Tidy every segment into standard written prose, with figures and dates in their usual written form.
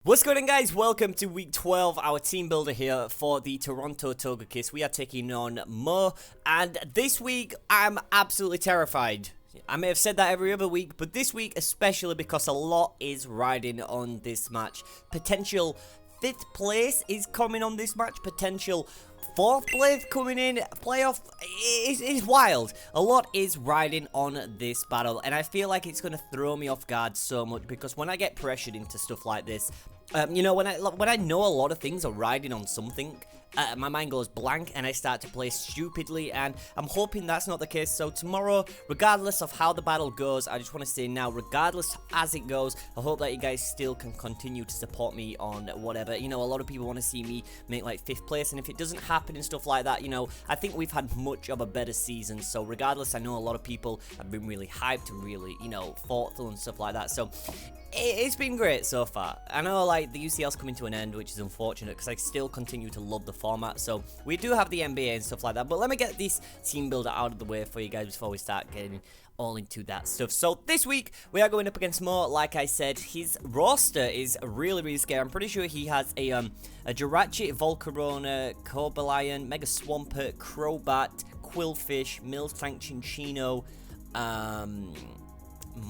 What's going on, guys? Welcome to week 12, our team builder here for the Toronto Togekiss. We are taking on Mo, and this week I'm absolutely terrified. I may have said that every other week, but this week especially because a lot is riding on this match. Potential 5th place is coming on this match, potential 4th place coming in, playoff is wild. A lot is riding on this battle, and I feel like it's going to throw me off guard so much because when I get pressured into stuff like this, you know, when I know a lot of things are riding on something, my mind goes blank and I start to play stupidly, and I'm hoping that's not the case. So tomorrow, regardless of how the battle goes, I just want to say now, regardless as it goes, I hope that you guys still can continue to support me on whatever. You know, a lot of people want to see me make like 5th place, and if it doesn't happen and stuff like that, you know, I think we've had much of a better season. So regardless, I know a lot of people have been really hyped and really, you know, thoughtful and stuff like that. So it's been great so far. I know like the UCL's coming to an end, which is unfortunate because I still continue to love the format. So we do have the NBA and stuff like that, but let me get this team builder out of the way for you guys before we start getting all into that stuff. So this week we are going up against Mo. Like I said, his roster is really scary. I'm pretty sure he has a Jirachi, Volcarona, Cobalion, Mega Swampert, Crobat, Quillfish, Miltank, Chinchino,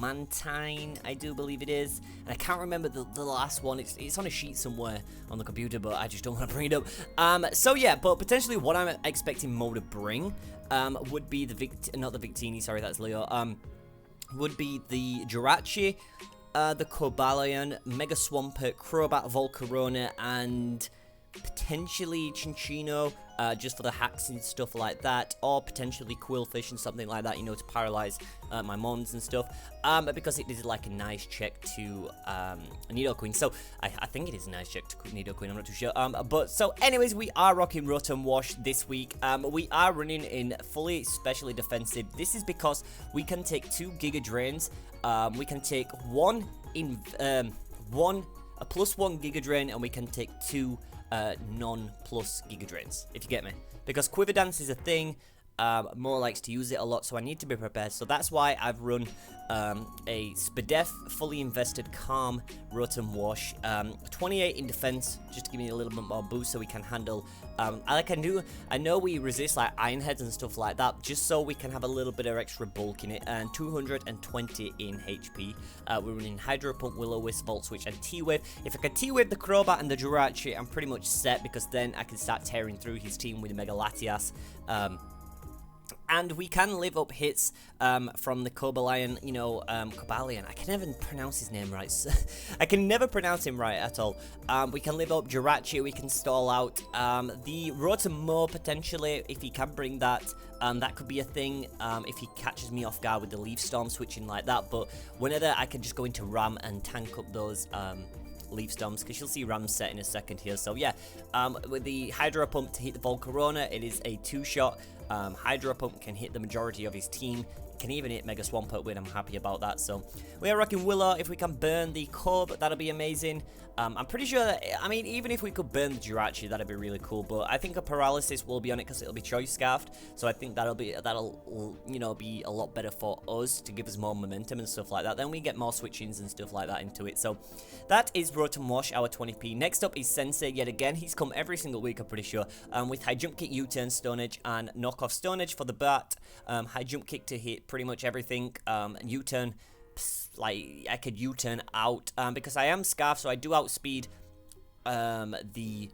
Mantine, I do believe it is, and I can't remember the last one. It's on a sheet somewhere on the computer, but I just don't want to bring it up. So yeah, but potentially what I'm expecting Mo to bring would be not the Victini, sorry, that's Leo. Would be the Jirachi, the Cobalion, Mega Swampert, Crobat, Volcarona, and potentially Chinchino, just for the hacks and stuff like that, or potentially Quillfish and something like that, you know, to paralyze my mons and stuff, because it is like a nice check to Nidoqueen. So I think it is a nice check to Nidoqueen, I'm not too sure. But so anyways, we are rocking Rotom Wash this week. We are running in fully specially defensive. This is because we can take 2 Giga Drains. We can take a +1 Giga Drain, and we can take 2 non-plus Giga Drains, if you get me. Because Quiver Dance is a thing, Mo likes to use it a lot, so I need to be prepared. So that's why I've run a Spadef fully invested Calm Rotom Wash, 28 in defense, just to give me a little bit more boost so we can handle, I know we resist like Iron Heads and stuff like that, just so we can have a little bit of extra bulk in it, and 220 in HP. We're running Hydro Pump, Will-O-Wisp, Volt Switch, and T-Wave. If I can T-Wave the Crobat and the Jirachi, I'm pretty much set, because then I can start tearing through his team with Mega Latias. And we can live up hits from the Cobalion, you know, Cobalion. I can never pronounce his name right. I can never pronounce him right at all. We can live up Jirachi, we can stall out. The Rotom Mo, potentially, if he can bring that, that could be a thing, if he catches me off guard with the Leaf Storm switching like that. But whenever I can just go into Ram and tank up those Leaf Storms, because you'll see Ram set in a second here. So yeah, with the Hydro Pump to hit the Volcarona, it is a 2-shot. Hydro Pump can hit the majority of his team, can even hit Mega Swampert with. I'm happy about that. So we are rocking Willow. If we can burn the Cob, that'll be amazing. I'm pretty sure that, I mean, even if we could burn the Jirachi, that'd be really cool. But I think a Paralysis will be on it because it'll be Choice Scarfed. So I think that'll you know, be a lot better for us to give us more momentum and stuff like that. Then we get more switch-ins and stuff like that into it. So that is Rotom Wash, our 20p. Next up is Sensei yet again. He's come every single week, I'm pretty sure. With High Jump Kick, U-Turn, Stone Edge, and Knockoff Stone Edge for the bat. High Jump Kick to hit pretty much everything. U-Turn, like I could U-turn out, because I am Scarf, so I do outspeed the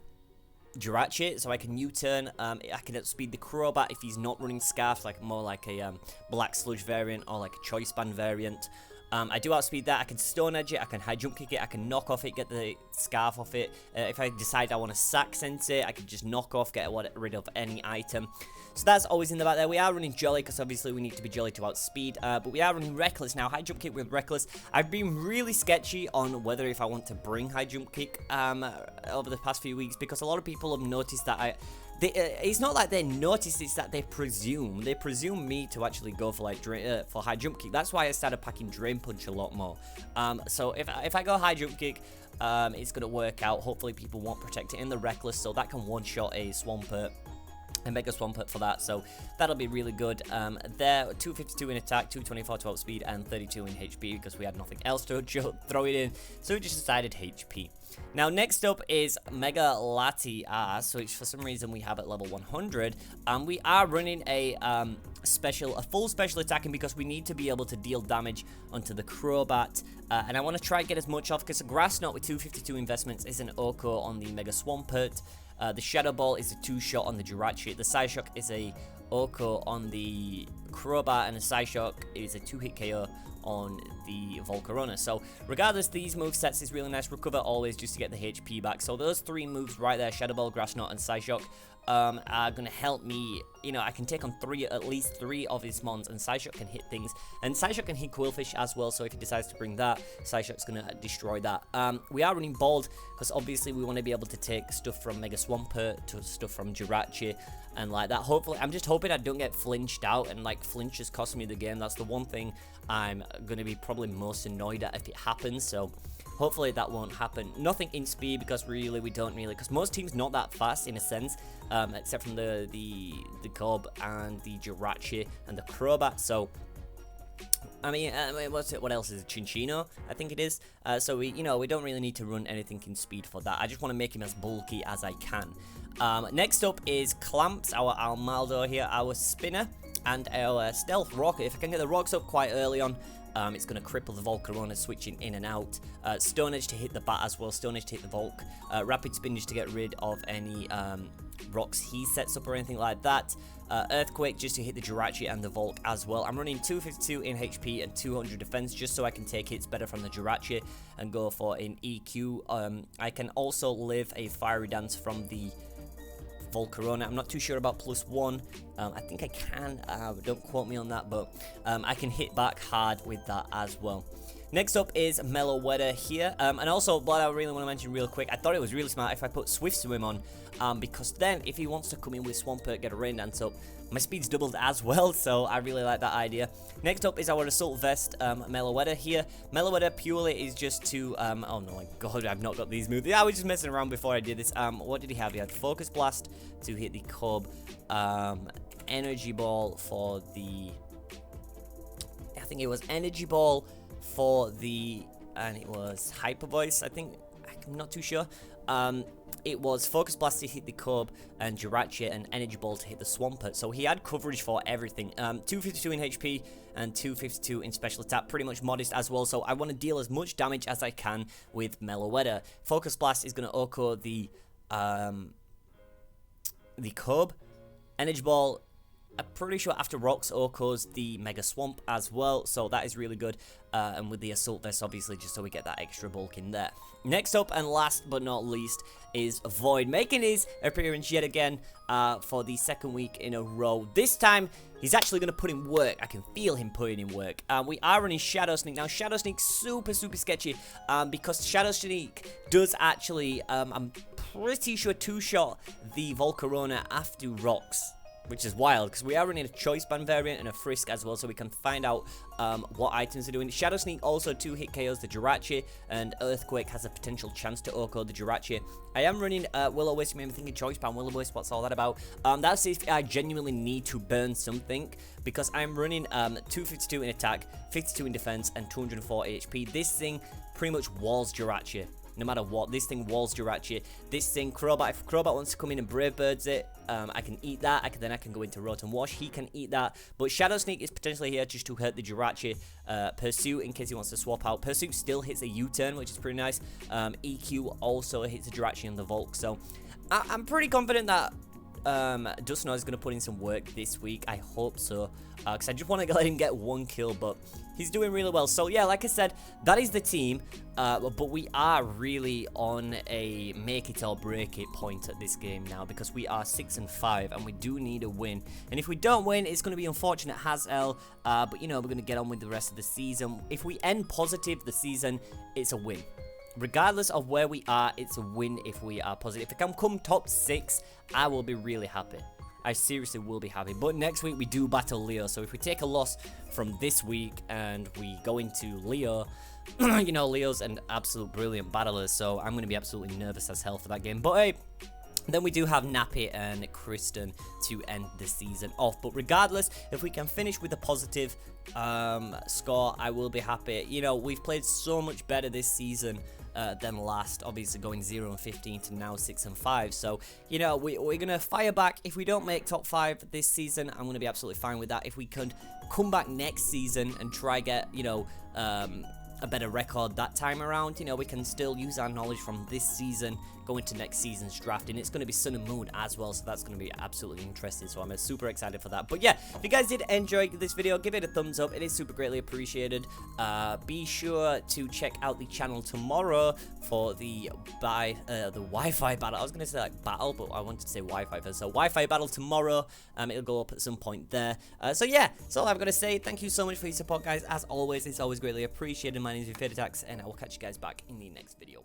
Jirachi, so I can U-turn. I can outspeed the Crobat if he's not running Scarf, like more like a Black Sludge variant or like a Choice Band variant. I do outspeed that. I can Stone Edge it, I can High Jump Kick it, I can knock off it, get the Scarf off it. If I decide I want to sack Sensei, I can just knock off, get rid of any item. So that's always in the back there. We are running Jolly, because obviously we need to be Jolly to outspeed. But we are running Reckless now. High Jump Kick with Reckless. I've been really sketchy on whether if I want to bring High Jump Kick over the past few weeks, because a lot of people have noticed that it's not like they notice, it's that they presume me to actually go for like for High Jump Kick. That's why I started packing Drain Punch a lot more. So if I go High Jump Kick, it's gonna work out. Hopefully people won't protect it in the Reckless, so that can one-shot a Swampert. a Mega Swampert for that, so that'll be really good. There, 252 in attack, 224 to outspeed, and 32 in HP because we had nothing else to throw it in, so we just decided HP. Now, next up is Mega Latias, which for some reason we have at level 100, and we are running a full special attacking because we need to be able to deal damage onto the Crobat, and I want to try and get as much off because a Grass Knot with 252 investments is an Oko on the Mega Swampert. The Shadow Ball is a 2-shot on the Jirachi. The Psyshock is a Oko on the Crobat, and the Psyshock is a 2-hit KO on the Volcarona. So regardless, these movesets is really nice. Recover always just to get the HP back. So those 3 moves right there, Shadow Ball, Grass Knot, and Psyshock, are going to help me. You know, I can take on at least 3 of his mons, and Psyshock can hit things. And Psyshock can hit Quillfish as well, so if he decides to bring that, Psyshock's going to destroy that. We are running Bald, because obviously we want to be able to take stuff from Mega Swampert to stuff from Jirachi, and like that. Hopefully, I'm just hoping I don't get flinched out, and like flinch has cost me the game. That's the one thing I'm going to be probably most annoyed at if it happens, so hopefully that won't happen. Nothing in speed because really we don't really, because most teams not that fast in a sense, except from the Cob and the Jirachi and the Crobat. So I mean, what else is it? Chinchino, I think it is. So we don't really need to run anything in speed for that. I just want to make him as bulky as I can. Next up is Clamps, our Almaldo here, our Spinner, and our Stealth Rocket. If I can get the rocks up quite early on, it's going to cripple the Volcarona switching in and out. Stone Edge to hit the bat as well, Stone Edge to hit the Volk. Rapid Spin just to get rid of any rocks he sets up or anything like that. Earthquake just to hit the Jirachi and the Volk as well. I'm running 252 in HP and 200 defense just so I can take hits better from the Jirachi and go for an EQ. I can also live a Fiery Dance from the Volcarona. I'm not too sure about +1. I think I can, don't quote me on that, but I can hit back hard with that as well. Next up is Mellow Weather here, and also what I really want to mention real quick, I thought it was really smart if I put Swift Swim on, because then if he wants to come in with Swampert, get a Rain Dance up, my speed's doubled as well, so I really like that idea. Next up is our Assault Vest, Mellow Weather here. Mellow Weather purely is just to, oh no, my god, I've not got these moves. Yeah, I was just messing around before I did this. What did he have? He had Focus Blast to hit the Cub, Energy Ball for the, I think it was Energy Ball for the, and it was Hyper Voice, I think, I'm not too sure. It was Focus Blast to hit the Cub and Jirachi and Energy Ball to hit the Swampert. So he had coverage for everything. 252 in HP and 252 in special attack. Pretty much modest as well. So I want to deal as much damage as I can with Mellow Weather. Focus Blast is going to Oko the Cub. Energy Ball, I'm pretty sure after Rocks Okos the Mega Swamp as well, so that is really good. And with the Assault Vest, obviously, just so we get that extra bulk in there. Next up, and last but not least, is Void, making his appearance yet again for the second week in a row. This time, he's actually going to put in work. I can feel him putting in work. We are running Shadow Sneak. Now, Shadow Sneak's super sketchy because Shadow Sneak does actually, I'm pretty sure, 2-shot the Volcarona after Rocks, which is wild, because we are running a Choice Band variant and a Frisk as well, so we can find out what items are doing. Shadow Sneak also 2-hit KOs the Jirachi, and Earthquake has a potential chance to Oko the Jirachi. I am running Will-O-Wisp, maybe thinking Choice Band, Will-O-Wisp, what's all that about? That's if I genuinely need to burn something, because I'm running 252 in attack, 52 in defense, and 204 HP. This thing pretty much walls Jirachi. No matter what, this thing walls Jirachi. This thing, Crobat, if Crobat wants to come in and Brave Birds it, I can eat that. Then I can go into Rotom Wash. He can eat that. But Shadow Sneak is potentially here just to hurt the Jirachi. Pursuit, in case he wants to swap out. Pursuit still hits a U-turn, which is pretty nice. EQ also hits the Jirachi and the Volk. So I'm pretty confident that Dustnow is going to put in some work this week. I hope so, because I just want to let him get 1 kill, but he's doing really well. So yeah, like I said, that is the team, but we are really on a make it or break it point at this game now, because we are 6-5 and we do need a win. And if we don't win, it's going to be unfortunate as hell, but you know, we're going to get on with the rest of the season. If we end positive the season, it's a win. Regardless of where we are, it's a win if we are positive. If I can come top 6, I will be really happy. I seriously will be happy. But next week, we do battle Leo. So if we take a loss from this week and we go into Leo, you know, Leo's an absolute brilliant battler. So I'm going to be absolutely nervous as hell for that game. But hey, Then we do have Nappy and Kristen to end the season off. But regardless, if we can finish with a positive score, I will be happy. You know, we've played so much better this season than last. Obviously going 0-15 to now 6-5. So, you know, we're going to fire back. If we don't make top 5 this season, I'm going to be absolutely fine with that. If we can come back next season and try get, you know, a better record that time around, you know, we can still use our knowledge from this season, go into next season's draft, and it's going to be Sun and Moon as well, so that's going to be absolutely interesting, so I'm super excited for that. But yeah, if you guys did enjoy this video, give it a thumbs up, it is super greatly appreciated. Be sure to check out the channel tomorrow for the Wi-Fi battle. I was going to say like battle, but I wanted to say Wi-Fi first, so Wi-Fi battle tomorrow. It'll go up at some point there. So yeah, that's all I've got to say. Thank you so much for your support, guys. As always, it's always greatly appreciated. My name is FeintAttacks, and I will catch you guys back in the next video.